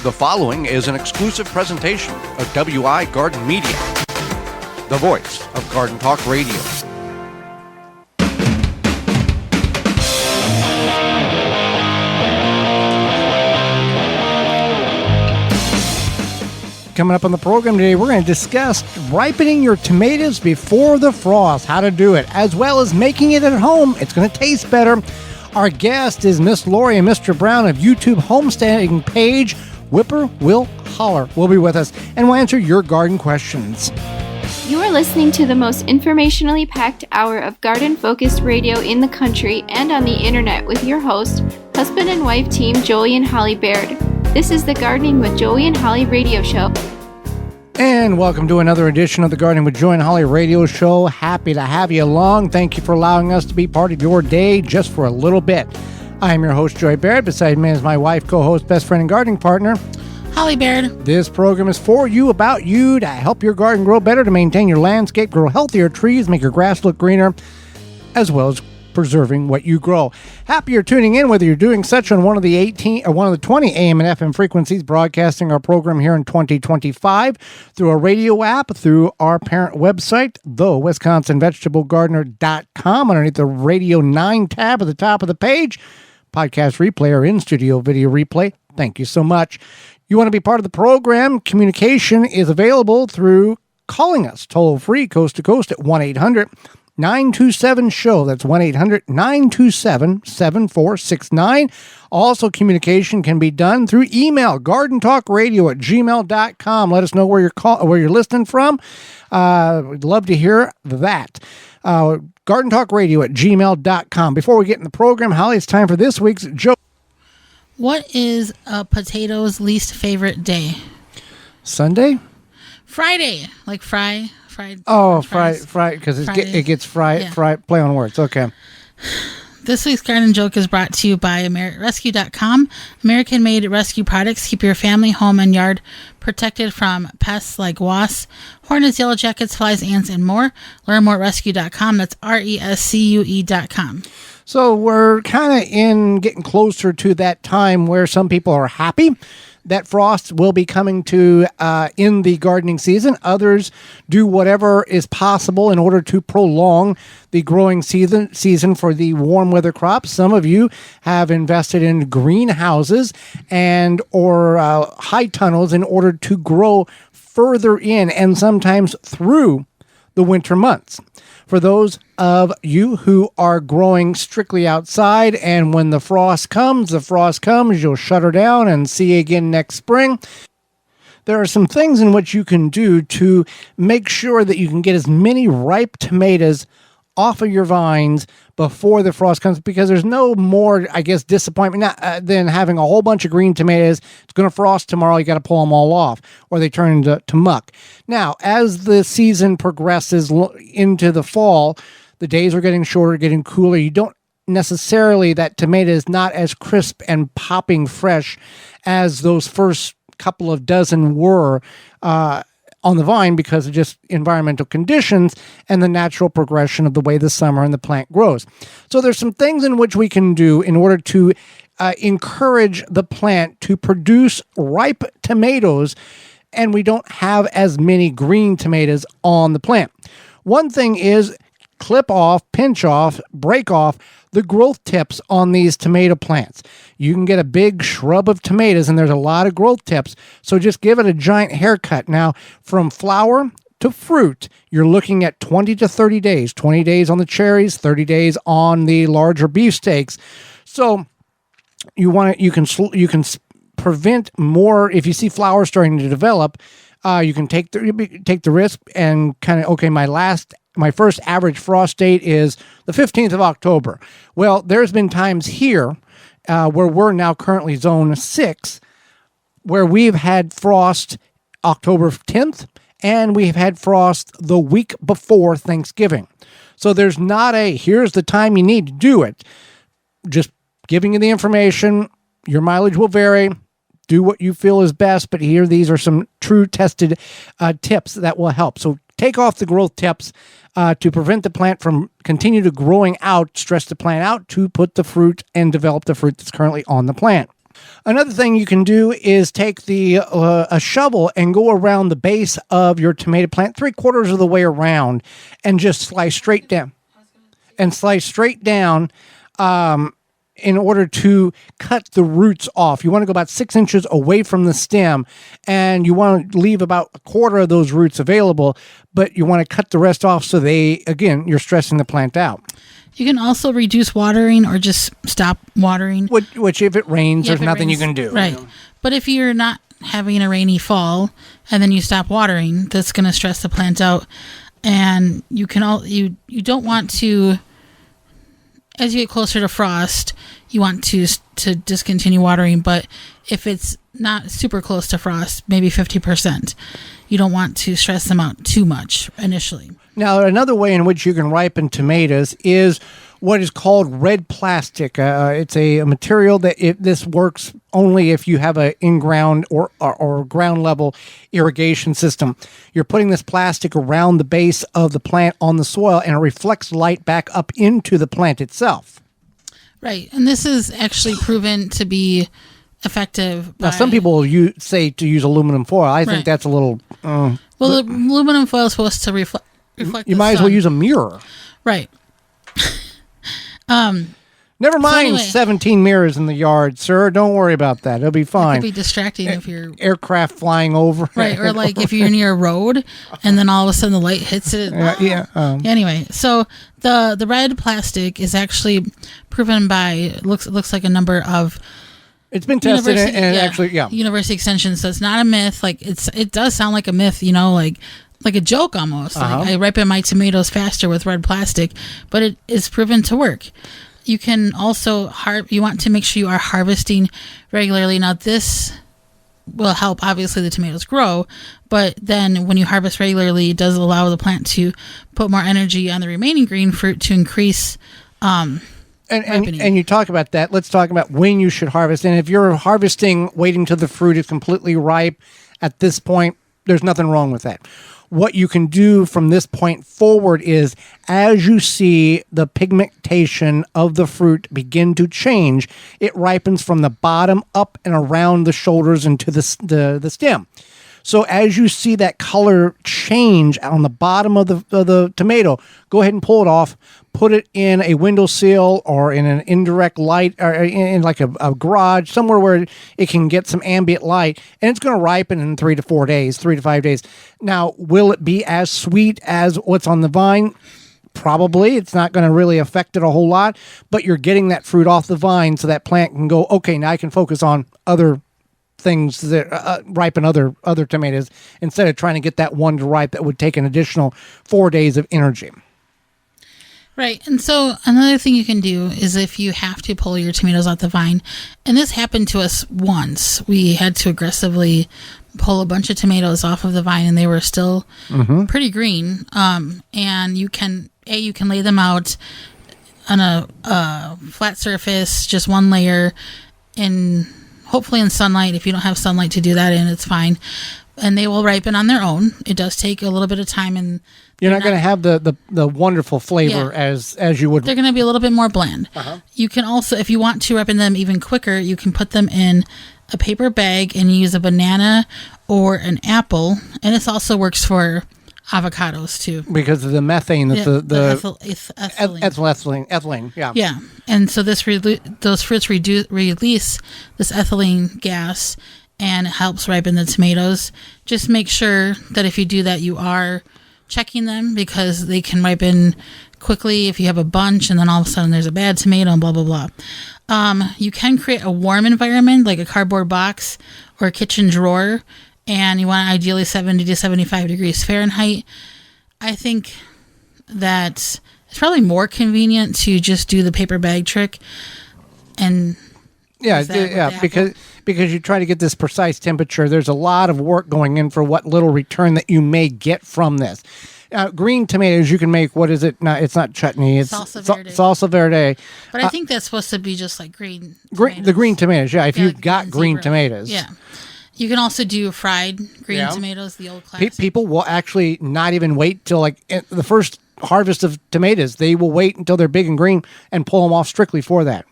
The following is an exclusive presentation of WI Garden Media, the voice of Garden Talk Radio. Coming up on the program today, we're going to discuss ripening your tomatoes before the frost, how to do it, as well as making it at home. It's going to taste better. Our guest is Miss Lori and Mr. Brown of YouTube homesteading page, Whippoorwill Holler. Will be with us, and we'll answer your garden questions. You are listening to the most informationally packed hour of garden-focused radio in the country and on the internet with your host, husband and wife team Joey and Holly Baird. This is the Gardening with Joey and Holly radio show. And welcome to another edition of the Gardening with Joey and Holly radio show. Happy to have you along. Thank you for allowing us to be part of your day just for a little bit. I am your host, Joey Baird. Beside me is my wife, co-host, best friend, and gardening partner, Holly Baird. This program is for you, about you, to help your garden grow better, to maintain your landscape, grow healthier trees, make your grass look greener, as well as preserving what you grow. Happy you're tuning in, whether you're doing such on one of the 18 or one of the 20 AM and FM frequencies, broadcasting our program here in 2025 through a radio app, through our parent website, thewisconsinvegetablegardener.com, underneath the Radio 9 tab at the top of the page, podcast replay or in-studio video replay. Thank you so much. You want to be part of the program? Communication is available through calling us toll-free, coast to coast at 1-800-927-SHOW. That's 1-800-927-7469. Also, communication can be done through email, gardentalkradio@gmail.com. Let us know where you're listening from. We'd love to hear that. Gardentalkradio@gmail.com. Before we get in the program, Holly, it's time for this week's joke. What is a potato's least favorite day? Sunday? Friday. Like fried. Oh, fried, because it gets fried, Yeah. fried, play on words. Okay. This week's garden joke is brought to you by rescue.com. American-made rescue products keep your family, home, and yard protected from pests like wasps, hornets, yellow jackets, flies, ants, and more. Learn more at rescue.com. That's rescue.com. So we're kind of getting closer to that time where some people are happy that frost will be coming to in the gardening season. Others do whatever is possible in order to prolong the growing season for the warm weather crops. Some of you have invested in greenhouses and or high tunnels in order to grow further in and sometimes through the winter months. For those of you who are growing strictly outside, and when the frost comes, you'll shut her down and see you again next spring. There are some things in which you can do to make sure that you can get as many ripe tomatoes off of your vines before the frost comes, because there's no more, disappointment than having a whole bunch of green tomatoes. It's going to frost tomorrow. You got to pull them all off, or they turn into muck. Now, as the season progresses into the fall, the days are getting shorter, getting cooler. You don't necessarily, that tomato is not as crisp and popping fresh as those first couple of dozen were on the vine, because of just environmental conditions and the natural progression of the way the summer and the plant grows. So there's some things in which we can do in order to encourage the plant to produce ripe tomatoes, and we don't have as many green tomatoes on the plant. One thing is clip off, pinch off, break off the growth tips on these tomato plants. You can get a big shrub of tomatoes and there's a lot of growth tips, so just give it a giant haircut. Now, from flower to fruit, you're looking at 20 to 30 days. 20 days on the cherries, 30 days on the larger beefsteaks. So you can prevent more. If you see flowers starting to develop, you can take the risk and kind of, my first average frost date is the 15th of October. Well, there's been times here where we're now currently zone 6, where we've had frost October 10th, and we've had frost the week before Thanksgiving. So there's not here's the time you need to do it. Just giving you the information. Your mileage will vary. Do what you feel is best, but these are some true tested tips that will help. So take off the growth tips to prevent the plant from continue to growing out, stress the plant out to put the fruit and develop the fruit that's currently on the plant. Another thing you can do is take a shovel and go around the base of your tomato plant 3/4 of the way around and just slice straight down. In order to cut the roots off. You want to go about 6 inches away from the stem, and you want to leave about 1/4 of those roots available, but you want to cut the rest off so you're stressing the plant out. You can also reduce watering or just stop watering. Which if it rains, there's nothing you can do. Right. But if you're not having a rainy fall and then you stop watering, that's going to stress the plant out. And you don't want to, as you get closer to frost, you want to discontinue watering. But if it's not super close to frost, maybe 50%, you don't want to stress them out too much initially. Now, another way in which you can ripen tomatoes is what is called red plastic. It's a material that this works only if you have an in-ground or ground level irrigation system. You're putting this plastic around the base of the plant on the soil, and it reflects light back up into the plant itself. Right, and this is actually proven to be effective. Now, some people say to use aluminum foil. I think that's a little... well, the aluminum foil is supposed to reflect you might as well use a mirror. Right. Never mind 17 mirrors in the yard, sir. Don't worry about that. It'll be fine. It could be distracting if you're... Aircraft flying over. Right, or like if you're near a road and then all of a sudden the light hits it. Anyway, so the red plastic is actually proven by... looks like a number of... It's been tested University extensions, so it's not a myth. Like it does sound like a myth, like a joke almost. Like I ripen my tomatoes faster with red plastic, but it is proven to work. You can also you want to make sure you are harvesting regularly. Now this will help obviously the tomatoes grow, but then when you harvest regularly, it does allow the plant to put more energy on the remaining green fruit to increase and you talk about that. Let's talk about when you should harvest. And if you're harvesting, waiting till the fruit is completely ripe, at this point, there's nothing wrong with that. What you can do from this point forward is, as you see the pigmentation of the fruit begin to change, it ripens from the bottom up and around the shoulders into the stem. So as you see that color change on the bottom of the tomato, go ahead and pull it off. Put it in a windowsill or in an indirect light, or in like a garage, somewhere where it can get some ambient light, and it's going to ripen in 3 to 5 days. Now, will it be as sweet as what's on the vine? Probably. It's not going to really affect it a whole lot, but you're getting that fruit off the vine so that plant can go, okay, now I can focus on other things that ripen other tomatoes instead of trying to get that one to ripe that would take an additional 4 days of energy. Right. And so another thing you can do is if you have to pull your tomatoes off the vine, and this happened to us once, we had to aggressively pull a bunch of tomatoes off of the vine and they were still pretty green. And you can lay them out on a flat surface, just one layer, and hopefully in sunlight. If you don't have sunlight to do that in, it's fine. And they will ripen on their own. It does take a little bit of time, and you're not going to have the wonderful flavor as you would. They're going to be a little bit more bland. You can also, if you want to ripen them even quicker, you can put them in a paper bag and use a banana or an apple. And this also works for avocados too, because of the methane that ethylene. Yeah, and so those fruits release this ethylene gas, and it helps ripen the tomatoes. Just make sure that if you do that, you are checking them, because they can ripen quickly if you have a bunch and then all of a sudden there's a bad tomato and blah, blah, blah. You can create a warm environment, like a cardboard box or a kitchen drawer, and you want ideally 70 to 75 degrees Fahrenheit. I think that it's probably more convenient to just do the paper bag trick. And because you try to get this precise temperature, there's a lot of work going in for what little return that you may get from this. Green tomatoes, you can make, what is it? No, it's not chutney. It's salsa verde. But I think that's supposed to be just like green tomatoes. The green tomatoes, if you've got green tomatoes. Yeah. You can also do fried green tomatoes, the old classic. People will actually not even wait till like the first harvest of tomatoes. They will wait until they're big and green and pull them off strictly for that.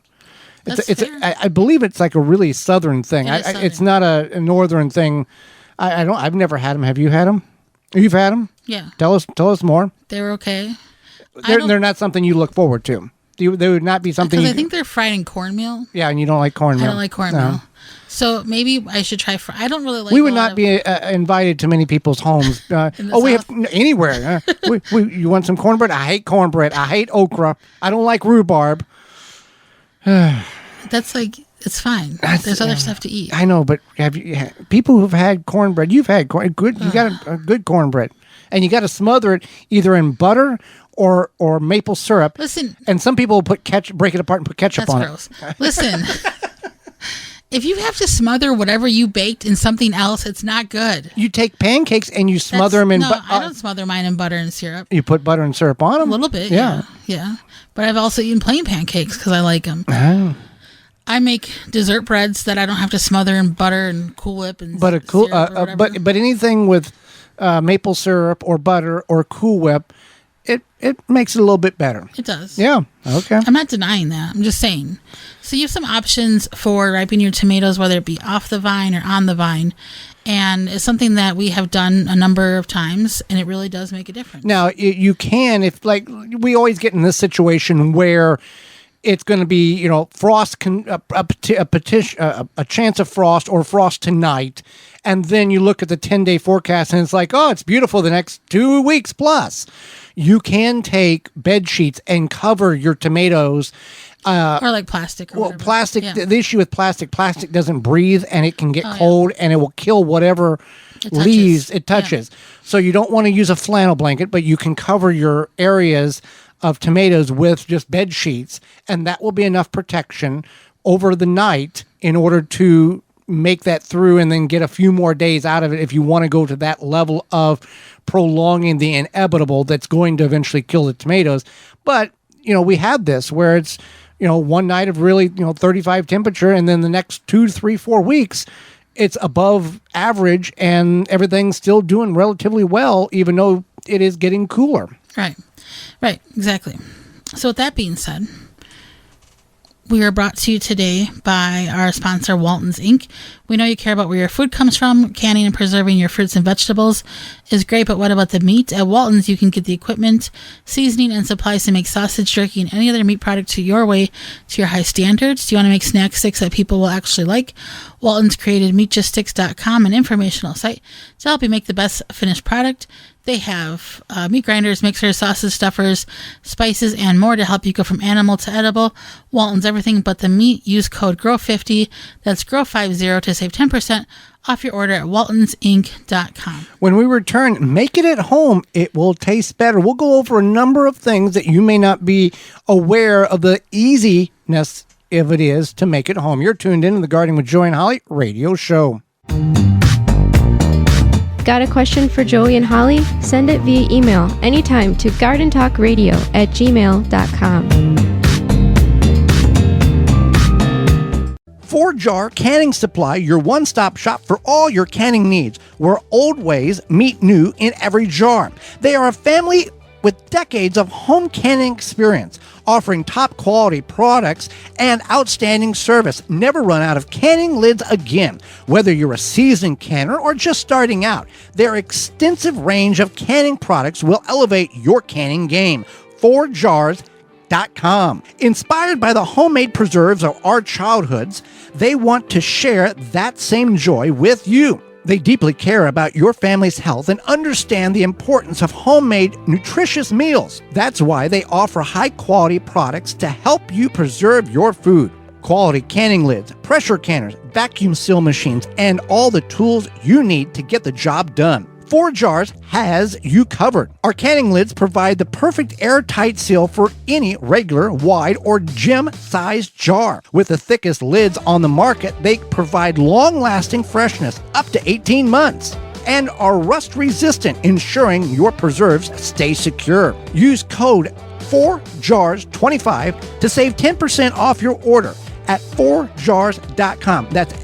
I believe it's like a really southern thing. It's not a northern thing. I've never had them. Have you had them? You've had them? Yeah. Tell us more. They were okay. They're not something you look forward to. They would not be something. Because I think they're fried in cornmeal. Yeah, and you don't like cornmeal. I don't like cornmeal. No. So maybe I should try. I don't really like. We would not be invited to many people's homes. We have anywhere. You want some cornbread? I hate cornbread. I hate okra. I don't like rhubarb. That's like it's fine. There's other stuff to eat. I know, but people who've had cornbread? You've had good. You got a good cornbread, and you got to smother it either in butter or maple syrup. Listen, and some people break it apart and put ketchup on it. Listen. If you have to smother whatever you baked in something else, it's not good. You take pancakes and you smother them in butter. No, I don't smother mine in butter and syrup. You put butter and syrup on them? A little bit, yeah. But I've also eaten plain pancakes because I like them. Oh. I make dessert breads that I don't have to smother in butter and Cool Whip and but anything with maple syrup or butter or Cool Whip, it makes it a little bit better. It does. Yeah. Okay. I'm not denying that. I'm just saying. So you have some options for ripening your tomatoes, whether it be off the vine or on the vine. And it's something that we have done a number of times, and it really does make a difference. Now, you can, if like we always get in this situation where it's going to be, frost, a chance of frost or frost tonight. And then you look at the 10-day forecast and it's like, oh, it's beautiful the next 2 weeks plus. You can take bed sheets and cover your tomatoes. Or like plastic. Plastic. Yeah. The issue with plastic doesn't breathe and it can get cold and it will kill whatever leaves it touches. Yeah. So you don't want to use a flannel blanket, but you can cover your areas of tomatoes with just bed sheets, and that will be enough protection over the night in order to make that through and then get a few more days out of it if you want to go to that level of prolonging the inevitable that's going to eventually kill the tomatoes. But, we had this where it's, one night of really, 35 temperature, and then the next 2 to 3, 4 weeks, it's above average and everything's still doing relatively well, even though it is getting cooler. Right, exactly. So with that being said, we are brought to you today by our sponsor, Walton's Inc. We know you care about where your food comes from. Canning and preserving your fruits and vegetables is great, but what about the meat? At Walton's, you can get the equipment, seasoning, and supplies to make sausage, jerky, and any other meat product to your way, to your high standards. Do you want to make snack sticks that people will actually like? Walton's created meatjuststicks.com, an informational site to help you make the best finished product. They have meat grinders, mixers, sauces, stuffers, spices, and more to help you go from animal to edible. Walton's everything but the meat. Use code GROW50, that's GROW50, to save 10% off your order at waltonsinc.com. When we return, make it at home. It will taste better. We'll go over a number of things that you may not be aware of the easiness of it is to make it home. You're tuned in to the Gardening with Joey and Holly radio show. Got a question for Joey and Holly? Send it via email anytime to gardentalkradio@gmail.com. 4-Jar Canning Supply, your one-stop shop for all your canning needs, where old ways meet new in every jar. They are a family with decades of home canning experience, offering top-quality products and outstanding service. Never run out of canning lids again. Whether you're a seasoned canner or just starting out, their extensive range of canning products will elevate your canning game. 4jars.com. Inspired by the homemade preserves of our childhoods, they want to share that same joy with you. They deeply care about your family's health and understand the importance of homemade, nutritious meals. That's why they offer high-quality products to help you preserve your food. Quality canning lids, pressure canners, vacuum seal machines, and all the tools you need to get the job done. 4Jars has you covered. Our canning lids provide the perfect airtight seal for any regular, wide, or gym-sized jar. With the thickest lids on the market, they provide long-lasting freshness, up to 18 months, and are rust-resistant, ensuring your preserves stay secure. Use code 4jars25 to save 10% off your order at 4jars.com. That's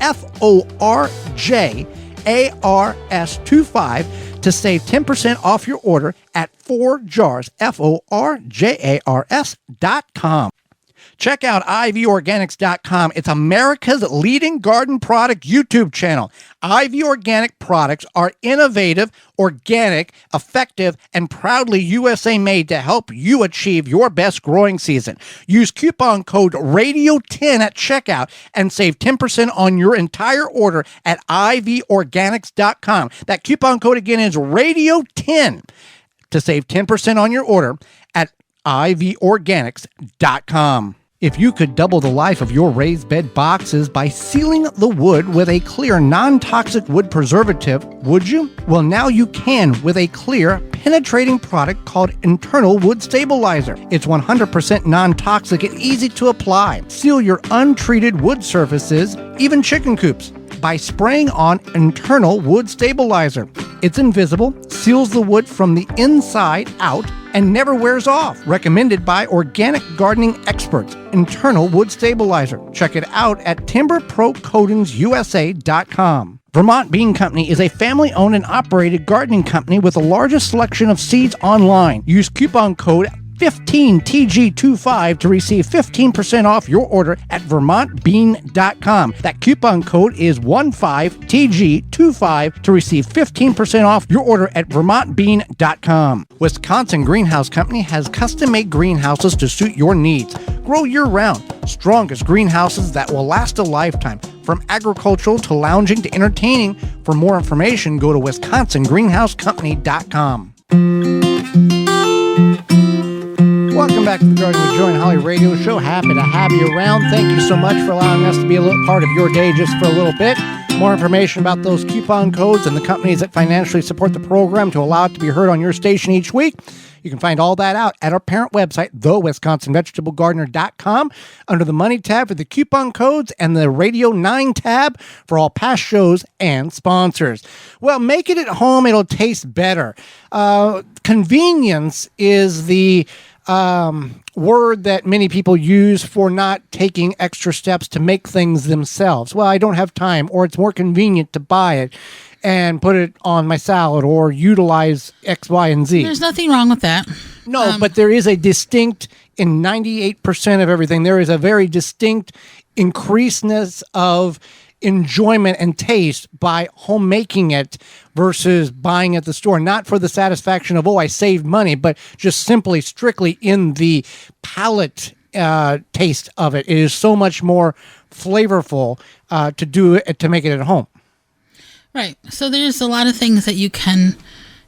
FORJARS25 to save 10% off your order at 4jars, FORJARS.com. Check out ivorganics.com. It's America's leading garden product YouTube channel. IV Organic products are innovative, organic, effective, and proudly USA made to help you achieve your best growing season. Use coupon code RADIO10 at checkout and save 10% on your entire order at ivorganics.com. That coupon code again is RADIO10 to save 10% on your order at ivorganics.com. If you could double the life of your raised bed boxes by sealing the wood with a clear, non-toxic wood preservative, would you? Well, now you can with a clear, penetrating product called Internal Wood Stabilizer. It's 100% non-toxic and easy to apply. Seal your untreated wood surfaces, even chicken coops, by spraying on Internal Wood Stabilizer. It's invisible, seals the wood from the inside out, and never wears off. Recommended by organic gardening experts. Internal Wood Stabilizer. Check it out at timberprocoatingsusa.com. Vermont Bean Company is a family-owned and operated gardening company with the largest selection of seeds online. Use coupon code 15TG25 to receive 15% off your order at vermontbean.com. That coupon code is 15TG25 to receive 15% off your order at vermontbean.com. Wisconsin Greenhouse Company has custom-made greenhouses to suit your needs. Grow year-round. Strongest greenhouses that will last a lifetime. From agricultural to lounging to entertaining. For more information, go to wisconsingreenhousecompany.com. Welcome back to the Garden with Joy and Holly radio show. Happy to have you around. Thank you so much for allowing us to be a little part of your day just for a little bit. More information about those coupon codes and the companies that financially support the program to allow it to be heard on your station each week. You can find all that out at our parent website, thewisconsinvegetablegardener.com, under the Money tab for the coupon codes and the Radio 9 tab for all past shows and sponsors. Well, make it at home. It'll taste better. Convenience is the word that many people use for not taking extra steps to make things themselves. Well, I don't have time, or it's more convenient to buy it and put it on my salad or utilize X, Y, and Z. There's nothing wrong with that. No, but there is a distinct, in 98% of everything, there is a very distinct increasedness of enjoyment and taste by homemaking it versus buying at the store. Not for the satisfaction of, oh, I saved money, but just simply, strictly in the palate taste of it. It is so much more flavorful to do it, to make it at home. Right. So there's a lot of things that you can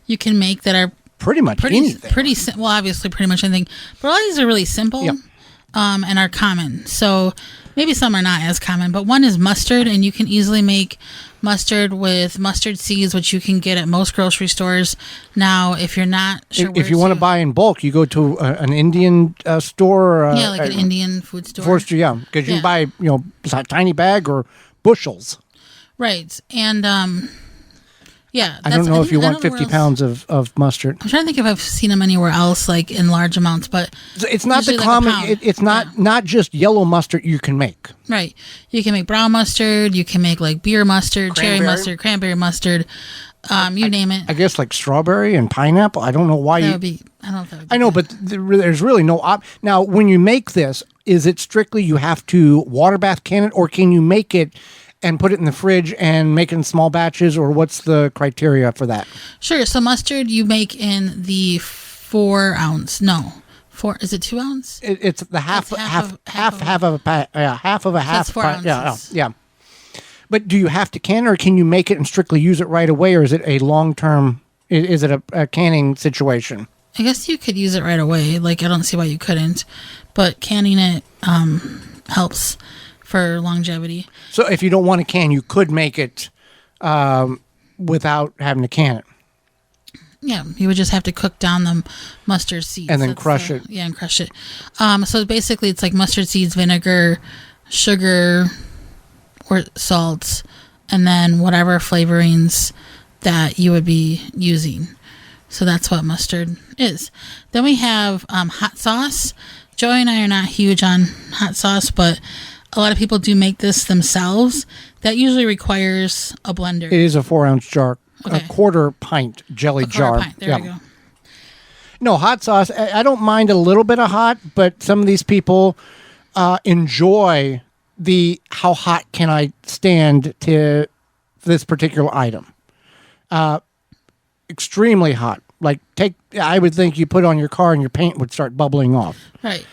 make that are pretty much anything. Well, obviously pretty much anything, but all these are really simple. Yep. And are common. So maybe some are not as common, but one is mustard, and you can easily make mustard with mustard seeds, which you can get at most grocery stores. Now, if you're not sure, if you want to buy in bulk, you go to an Indian store. Like an Indian food store. Because you can buy a tiny bag or bushels. Right, and I don't know if you want 50 pounds of mustard. I'm trying to think if I've seen them anywhere else, like in large amounts, but it's not the common. It's not just yellow mustard you can make. Right, you can make brown mustard. You can make like beer mustard, cherry mustard, cranberry mustard. You name it. I guess like strawberry and pineapple. I don't know why that would be. I don't know if that would be. I know, but there's really no now, when you make this, is it strictly you have to water bath can it, or can you make it and put it in the fridge and make it in small batches, or what's the criteria for that? Sure. So mustard you make in the 4 ounce. No, 4. Is it 2 ounce? It's the half of a half. That's 4 ounces. Yeah. But do you have to can, or can you make it and strictly use it right away, or is it a long term? Is it a canning situation? I guess you could use it right away. Like, I don't see why you couldn't, but canning it helps for longevity. So if you don't want to can, you could make it without having to can it. Yeah, you would just have to cook down the mustard seeds. And then crush it. Yeah, and crush it. So basically it's like mustard seeds, vinegar, sugar, or salts, and then whatever flavorings that you would be using. So that's what mustard is. Then we have hot sauce. Joey and I are not huge on hot sauce, but a lot of people do make this themselves. That usually requires a blender. It is a 4 ounce jar, okay. A quarter pint jelly jar. Pint. There we go. No, hot sauce. I don't mind a little bit of hot, but some of these people enjoy the how hot can I stand to this particular item. Extremely hot. Like I would think you put it on your car and your paint would start bubbling off. Right.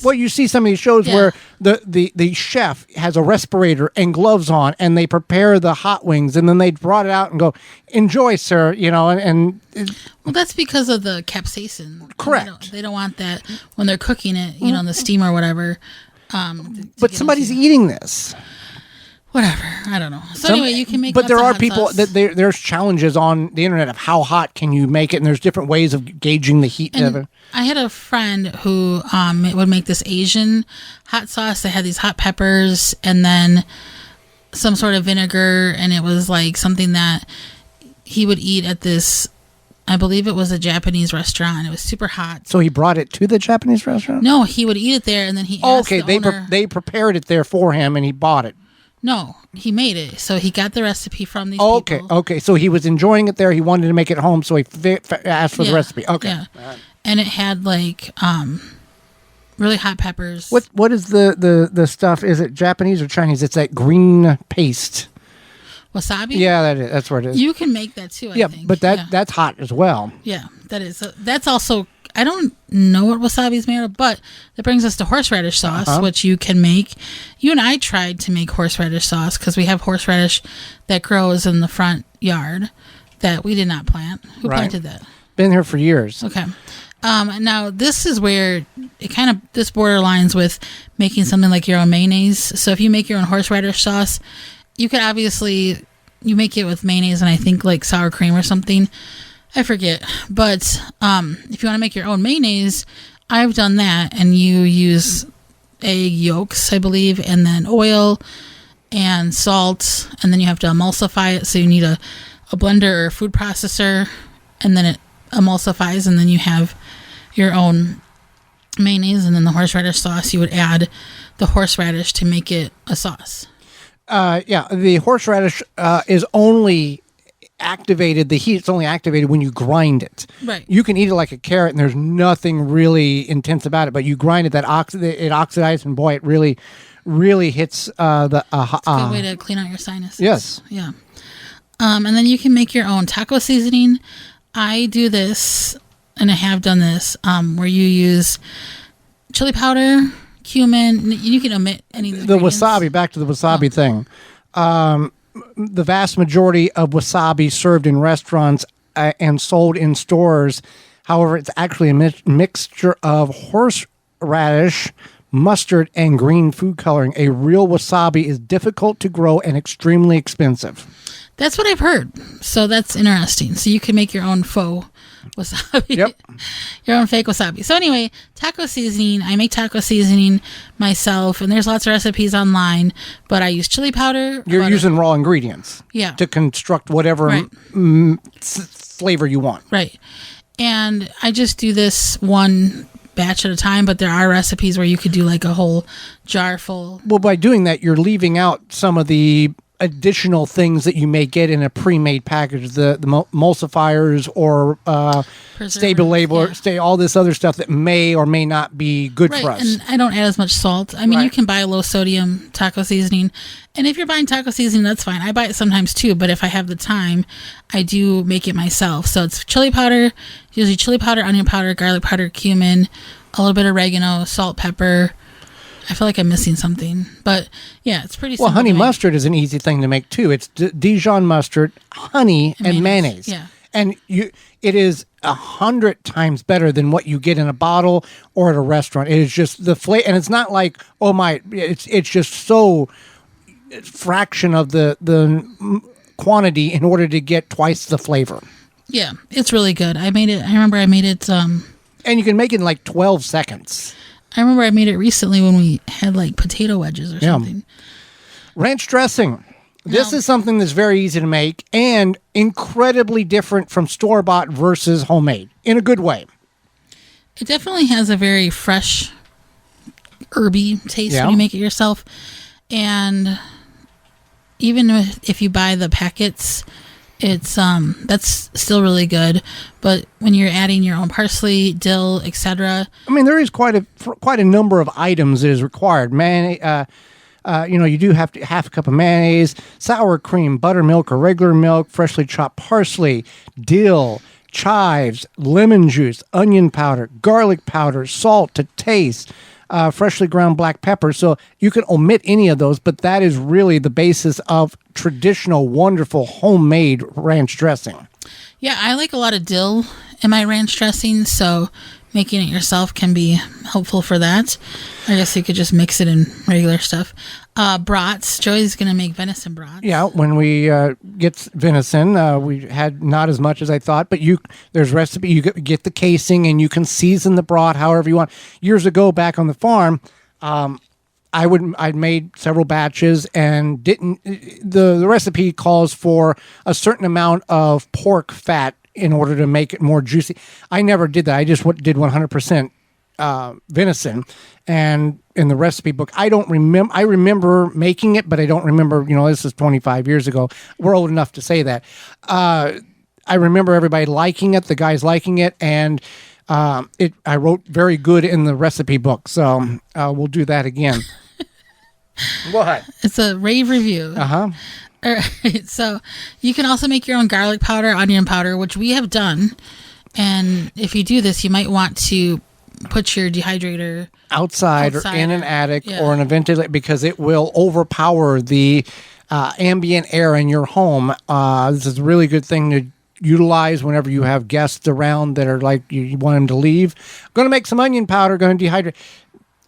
Well, you see some of these shows where the chef has a respirator and gloves on, and they prepare the hot wings, and then they brought it out and go, "Enjoy, sir." Well, that's because of the capsaicin. Correct. They don't want that when they're cooking it, in the steam or whatever. But somebody's eating this. Whatever. I don't know. So anyway, you can make. But there are people that there's challenges on the internet of how hot can you make it, and there's different ways of gauging the heat of it. I had a friend who would make this Asian hot sauce that had these hot peppers and then some sort of vinegar, and it was like something that he would eat at this. I believe it was a Japanese restaurant. It was super hot. So he brought it to the Japanese restaurant? No, he would eat it there, and then he asked the owner. They prepared it there for him, and he bought it. No, he made it. So he got the recipe from these people. Okay. So he was enjoying it there. He wanted to make it home, so he asked for the recipe. Okay. Yeah. And it had like really hot peppers. What is the stuff? Is it Japanese or Chinese? It's that green paste. Wasabi? Yeah, that's what it is. You can make that too, I think. But that's hot as well. Yeah, that is. That's also, I don't know what wasabi is made of, but that brings us to horseradish sauce, which you can make. You and I tried to make horseradish sauce because we have horseradish that grows in the front yard that we did not plant. Who planted that? Been here for years. Okay. Now this is where this borderlines with making something like your own mayonnaise. So if you make your own horseradish sauce, you could obviously, you make it with mayonnaise and I think like sour cream or something. I forget. But if you want to make your own mayonnaise, I've done that. And you use egg yolks, I believe, and then oil and salt. And then you have to emulsify it. So you need a blender or food processor. And then it emulsifies. And then you have your own mayonnaise. And then the horseradish sauce, you would add the horseradish to make it a sauce. The horseradish is only activated. The heat's only activated when you grind it. Right. You can eat it like a carrot, and there's nothing really intense about it. But you grind it, it oxidizes, and boy, it really, really hits the. It's a good way to clean out your sinuses. Yes. Yeah. And then you can make your own taco seasoning. I do this, and I have done this, where you use chili powder, cumin. You can omit any of the wasabi. Back to the wasabi thing. The vast majority of wasabi served in restaurants and sold in stores. However, it's actually a mixture of horseradish, mustard, and green food coloring. A real wasabi is difficult to grow and extremely expensive. That's what I've heard. So that's interesting. So you can make your own faux wasabi. Yep. Your own fake wasabi. So anyway, taco seasoning. I make taco seasoning myself, and there's lots of recipes online, but I use chili powder. You're using raw ingredients. Yeah. To construct whatever flavor you want. Right. And I just do this one batch at a time, but there are recipes where you could do like a whole jar full. Well, by doing that, you're leaving out some of the additional things that you may get in a pre-made package, the emulsifiers or all this other stuff that may or may not be good for us. And I don't add as much salt. I mean, you can buy low sodium taco seasoning, and if you're buying taco seasoning, that's fine. I buy it sometimes too, but if I have the time, I do make it myself. So it's chili powder, usually chili powder, onion powder, garlic powder, cumin, a little bit of oregano, salt, pepper. I feel like I'm missing something, but yeah, it's pretty simple. Well, honey mustard is an easy thing to make too. It's Dijon mustard, honey, and mayonnaise. Yeah. And it is 100 times better than what you get in a bottle or at a restaurant. It is just the flavor, and it's not like, oh my, it's just so fraction of the quantity in order to get twice the flavor. Yeah, it's really good. I remember I made it. And you can make it in like 12 seconds. I remember I made it recently when we had like potato wedges or something. Ranch dressing. This is something that's very easy to make and incredibly different from store-bought versus homemade in a good way. It definitely has a very fresh, herby taste when you make it yourself. And even if you buy the packets, It's that's still really good, but when you're adding your own parsley, dill, etc. I mean, there is quite a number of items that is required. You do have to half a cup of mayonnaise, sour cream, buttermilk or regular milk, freshly chopped parsley, dill, chives, lemon juice, onion powder, garlic powder, salt to taste, freshly ground black pepper. So you can omit any of those, but that is really the basis of traditional, wonderful, homemade ranch dressing. Yeah, I like a lot of dill in my ranch dressing, so making it yourself can be helpful for that. I guess you could just mix it in regular stuff. Brats. Joey's going to make venison brats. Yeah, when we get venison, we had not as much as I thought, but there's recipe. You get the casing and you can season the brat however you want. Years ago, back on the farm, I'd made several batches and the recipe calls for a certain amount of pork fat in order to make it more juicy. I never did that. I just did 100% venison. And in the recipe book, I remember making it, but I don't remember, this is 25 years ago. We're old enough to say that. I remember everybody liking it, the guys liking it, and I wrote very good in the recipe book. So we'll do that again. What? It's a rave review. Uh-huh. All right, so you can also make your own garlic powder, onion powder, which we have done. And if you do this, you might want to put your dehydrator outside or in an attic or in a ventilator, because it will overpower the ambient air in your home. This is a really good thing to utilize whenever you have guests around that are like you want them to leave. I'm going to make some onion powder, going to dehydrate.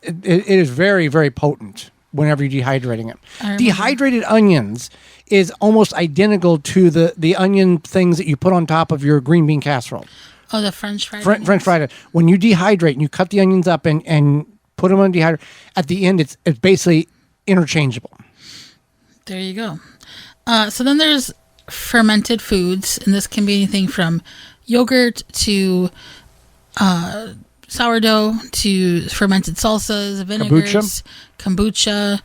It is very, very potent whenever you're dehydrating it. Dehydrated onions is almost identical to the onion things that you put on top of your green bean casserole. Oh, the French fried onions. French fried. When you dehydrate and you cut the onions up and put them on dehydrator, at the end it's basically interchangeable. There you go. So then there's fermented foods, and this can be anything from yogurt to sourdough to fermented salsas, vinegars, kombucha.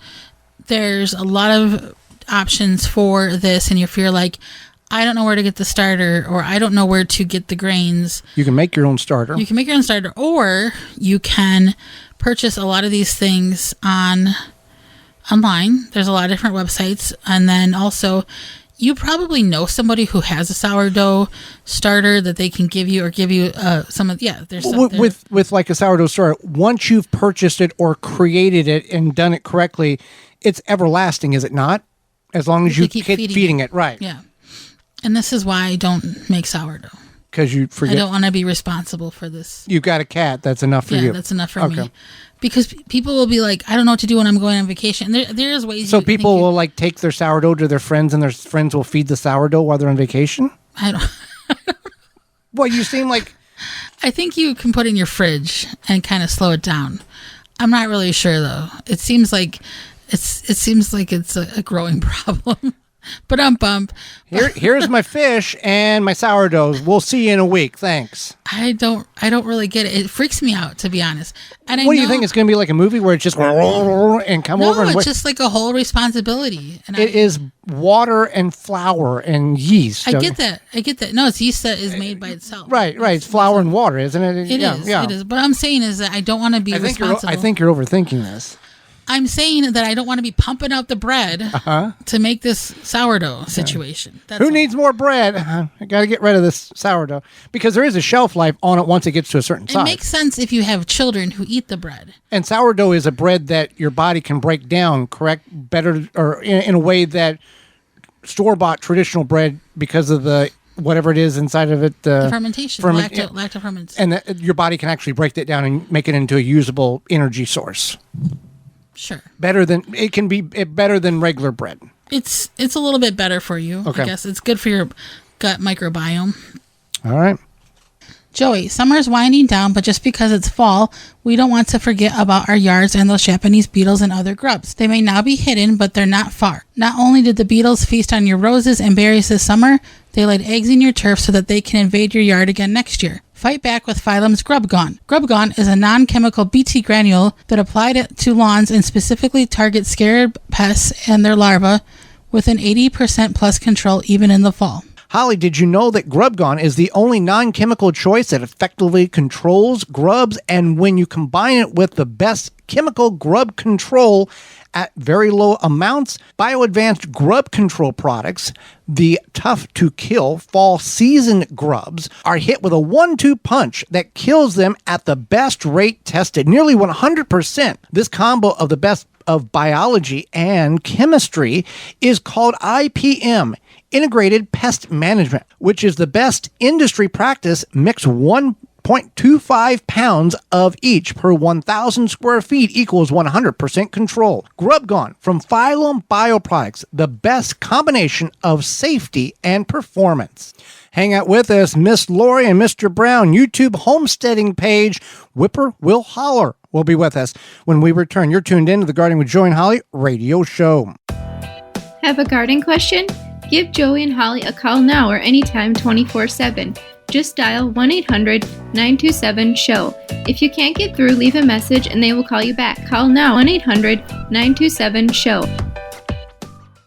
There's a lot of options for this, and if you're like, I don't know where to get the starter, or I don't know where to get the grains, you can make your own starter. You can make your own starter, or you can purchase a lot of these things online. There's a lot of different websites, and then also you probably know somebody who has a sourdough starter that they can give you, or give you some of. Yeah, there's with like a sourdough starter. Once you've purchased it or created it and done it correctly, it's everlasting, is it not? As long as you keep feeding it, right? Yeah. And this is why I don't make sourdough. Because you forget. I don't want to be responsible for this. You've got a cat. That's enough for you. Yeah, that's enough for me. Because people will be like, I don't know what to do when I'm going on vacation. There's ways. So people will like take their sourdough to their friends, and their friends will feed the sourdough while they're on vacation? I don't. Well, you seem like. I think you can put it in your fridge and kind of slow it down. I'm not really sure though. It seems like it's a growing problem. But bump. Here's my fish and my sourdoughs. We'll see you in a week. Thanks. I don't really get it. It freaks me out, to be honest. And what do you think? It's going to be like a movie where it's just and come over? No, it's just like a whole responsibility. And it is water and flour and yeast. I get that. No, it's yeast that is made by itself. Right. It's flour and water, isn't it? It is. But I'm saying is that I don't want to be responsible. I think you're overthinking this. I'm saying that I don't want to be pumping out the bread to make this sourdough situation. Who needs more bread? I got to get rid of this sourdough, because there is a shelf life on it once it gets to a certain size. It makes sense if you have children who eat the bread. And sourdough is a bread that your body can break down, correct? Better, or in a way that store-bought traditional bread, because of the whatever it is inside of it, the fermentation, lactofermentation, and your body can actually break that down and make it into a usable energy source. Sure. Better than regular bread. It's a little bit better for you. Okay. I guess it's good for your gut microbiome. All right. Joey, summer's winding down, but just because it's fall, we don't want to forget about our yards and those Japanese beetles and other grubs. They may now be hidden, but they're not far. Not only did the beetles feast on your roses and berries this summer, they laid eggs in your turf so that they can invade your yard again next year. Fight back with Phylum's Grub Gone. Grub Gone is a non-chemical BT granule that applied to lawns and specifically targets scarab pests and their larvae with an 80% plus control even in the fall. Holly, did you know that Grub Gone is the only non-chemical choice that effectively controls grubs? And when you combine it with the best chemical grub control at very low amounts, BioAdvanced grub control products, the tough-to-kill fall season grubs, are hit with a 1-2 punch that kills them at the best rate tested, nearly 100%. This combo of the best of biology and chemistry is called IPM, Integrated Pest Management, which is the best industry practice. Mix 1.25 pounds of each per 1,000 square feet equals 100% control. Grub Gone from Phylum Bioproducts, the best combination of safety and performance. Hang out with us, Miss Lori and Mr. Brown. YouTube homesteading page, Whippoorwill Holler, will be with us when we return. You're tuned in to the Gardening with Joey and Holly radio show. Have a garden question? Give Joey and Holly a call now or anytime 24/7. Just dial 1-800-927-SHOW. If you can't get through, leave a message and they will call you back. Call now, 1-800-927-SHOW.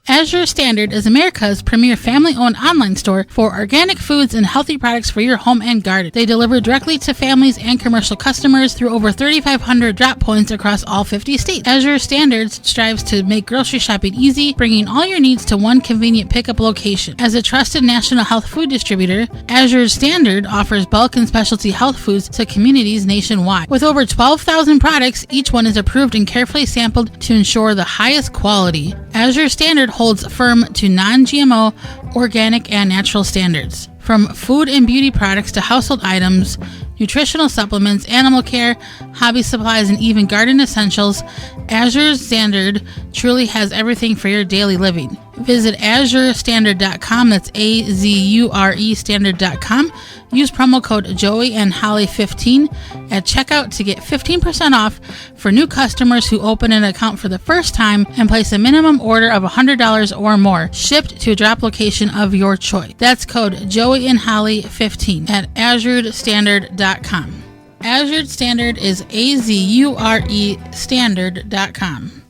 Azure Standard is America's premier family-owned online store for organic foods and healthy products for your home and garden. They deliver directly to families and commercial customers through over 3,500 drop points across all 50 states. Azure Standard strives to make grocery shopping easy, bringing all your needs to one convenient pickup location. As a trusted national health food distributor, Azure Standard offers bulk and specialty health foods to communities nationwide. With over 12,000 products, each one is approved and carefully sampled to ensure the highest quality. Azure Standard holds firm to non-GMO, organic, and natural standards. From food and beauty products to household items, nutritional supplements, animal care, hobby supplies, and even garden essentials, Azure Standard truly has everything for your daily living. Visit azurestandard.com, that's A-Z-U-R-E standard.com. Use promo code Joey and Holly 15 at checkout to get 15% off for new customers who open an account for the first time and place a minimum order of $100 or more, shipped to a drop location of your choice. That's code Joey and Holly 15 at azurestandard.com. Azure Standard is A-Z-U-R-E standard.com.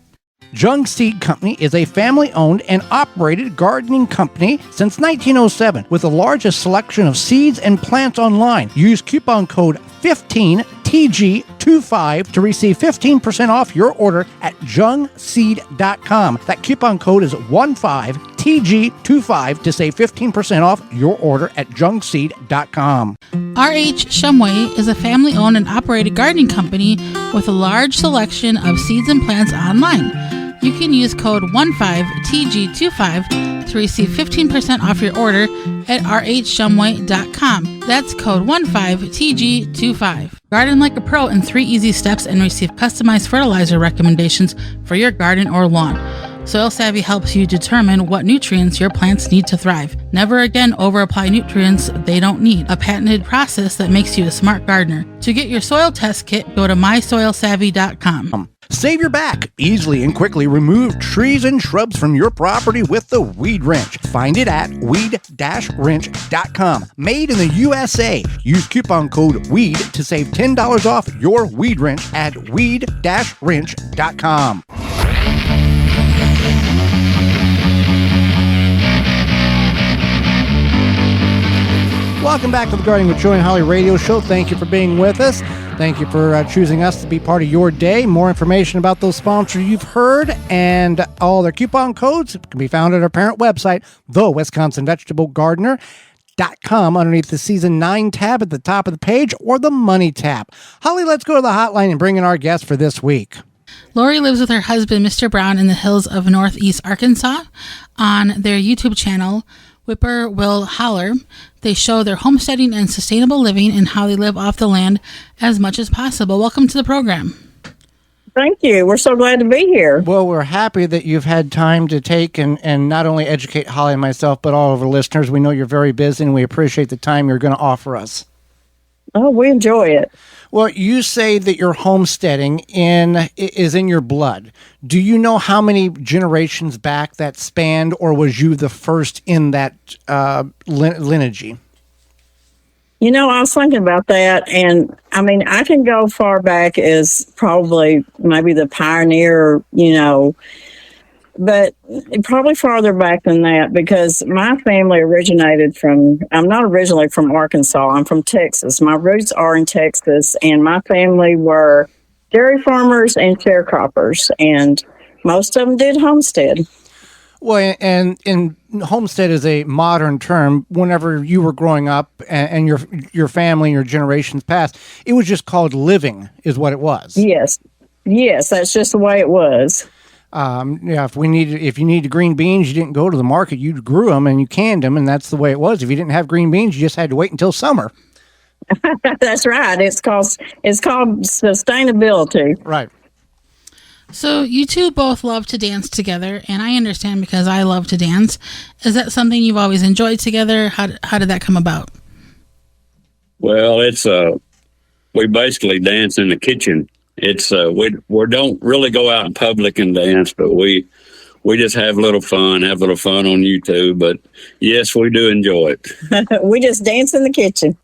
Jung Seed Company is a family-owned and operated gardening company since 1907 with the largest selection of seeds and plants online. Use coupon code 15TG25 to receive 15% off your order at jungseed.com. That coupon code is 15TG25 to save 15% off your order at jungseed.com. R.H. Shumway is a family-owned and operated gardening company with a large selection of seeds and plants online. You can use code 15TG25 to receive 15% off your order at rhshumway.com. That's code 15TG25. Garden like a pro in 3 easy steps and receive customized fertilizer recommendations for your garden or lawn. Soil Savvy helps you determine what nutrients your plants need to thrive. Never again over-apply nutrients they don't need. A patented process that makes you a smart gardener. To get your soil test kit, go to mysoilsavvy.com. Save your back. Easily and quickly remove trees and shrubs from your property with the Weed Wrench. Find it at weed-wrench.com. Made in the USA. Use coupon code WEED to save $10 off your Weed Wrench at weed-wrench.com. Welcome back to the Gardening with Joey and Holly radio show. Thank you for being with us. Thank you for choosing us to be part of your day. More information about those sponsors you've heard and all their coupon codes can be found at our parent website, thewisconsinvegetablegardener.com, underneath the Season 9 tab at the top of the page or the Money tab. Holly, let's go to the hotline and bring in our guest for this week. Lori lives with her husband, Mr. Brown, in the hills of northeast Arkansas. On their YouTube channel, Whippoorwill Holler, they show their homesteading and sustainable living and how they live off the land as much as possible. Welcome to the program. Thank you. We're so glad to be here. Well, we're happy that you've had time to take and not only educate Holly and myself, but all of our listeners. We know you're very busy, and we appreciate the time you're going to offer us. Oh, we enjoy it. Well, you say that your homesteading is in your blood. Do you know how many generations back that spanned, or was you the first in that lineage? You know, I was thinking about that, and I mean, I can go far back as probably maybe the pioneer, but probably farther back than that, because my family originated from, I'm not originally from Arkansas, I'm from Texas. My roots are in Texas, and my family were dairy farmers and sharecroppers, and most of them did homestead. Well, and homestead is a modern term. Whenever you were growing up and your family and your generations past, it was just called living, is what it was. Yes. Yes, that's just the way it was. Yeah, if you needed green beans, you didn't go to the market. You grew them and you canned them, and that's the way it was. If you didn't have green beans, you just had to wait until summer. That's right. It's called sustainability. Right. So you two both love to dance together, and I understand because I love to dance. Is that something you've always enjoyed together? How did that come about? Well, it's we basically dance in the kitchen. It's we don't really go out in public and dance, but we just have a little fun on YouTube. But yes, we do enjoy it. We just dance in the kitchen.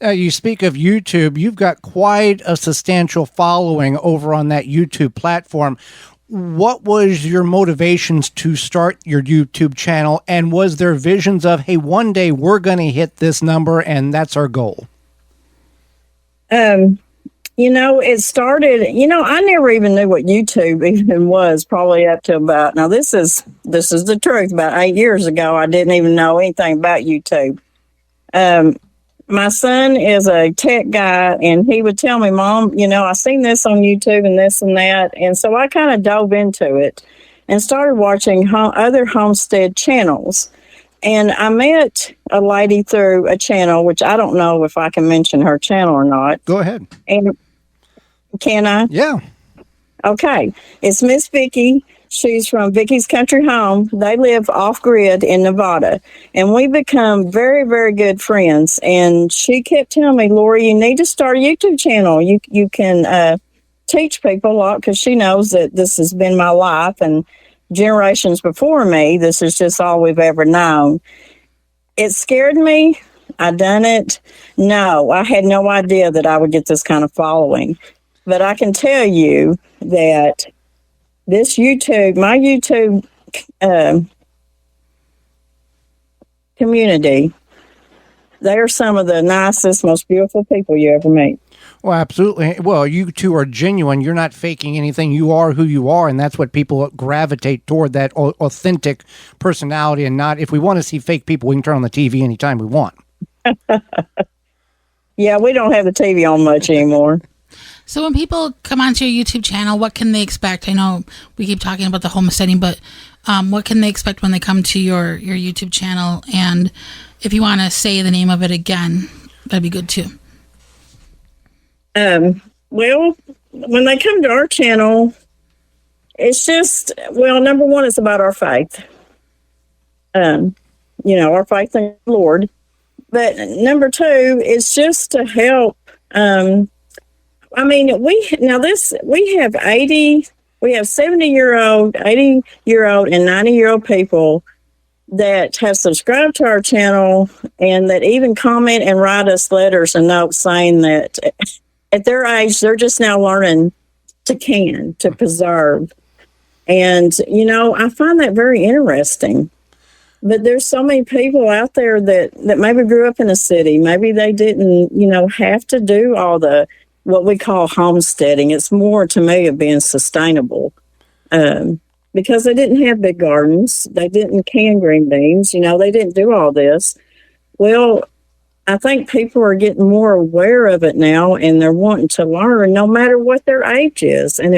You speak of YouTube. You've got quite a substantial following over on that YouTube platform. What was your motivations to start your YouTube channel? And was there visions of, hey, one day we're going to hit this number and that's our goal? It started, I never even knew what YouTube even was, probably up to about, now this is the truth, about 8 years ago, I didn't even know anything about YouTube. My son is a tech guy, and he would tell me, Mom, I seen this on YouTube and this and that. And so I kind of dove into it and started watching other homestead channels. And I met a lady through a channel, which I don't know if I can mention her channel or not. Go ahead. And can I? Yeah. Okay. It's Miss Vicky. She's from Vicky's Country Home. They live off grid in Nevada, and we become very, very good friends. And she kept telling me, Lori, you need to start a YouTube channel. You can teach people a lot, because she knows that this has been my life, and generations before me, this is just all we've ever known. It scared me. I done it. No, I had no idea that I would get this kind of following. But I can tell you that my YouTube community, they are some of the nicest, most beautiful people you ever meet. Well, absolutely. Well, you two are genuine. You're not faking anything. You are who you are, and that's what people gravitate toward, that authentic personality, and not, if we want to see fake people, we can turn on the TV anytime we want. Yeah, we don't have the TV on much anymore. So when people come onto your YouTube channel, what can they expect? I know we keep talking about the homesteading, but what can they expect when they come to your YouTube channel? And if you want to say the name of it again, that'd be good too. Well, when they come to our channel, it's just, number one, it's about our faith. Our faith in the Lord. But number two, it's just to help. We have 70-year-old, 80-year-old, and 90-year-old people that have subscribed to our channel, and that even comment and write us letters and notes saying that at their age, they're just now learning to preserve. And, I find that very interesting. But there's so many people out there that maybe grew up in a city. Maybe they didn't, have to do all what we call homesteading. It's more, to me, of being sustainable. Because they didn't have big gardens. They didn't can green beans. They didn't do all this. Well, I think people are getting more aware of it now, and they're wanting to learn no matter what their age is. And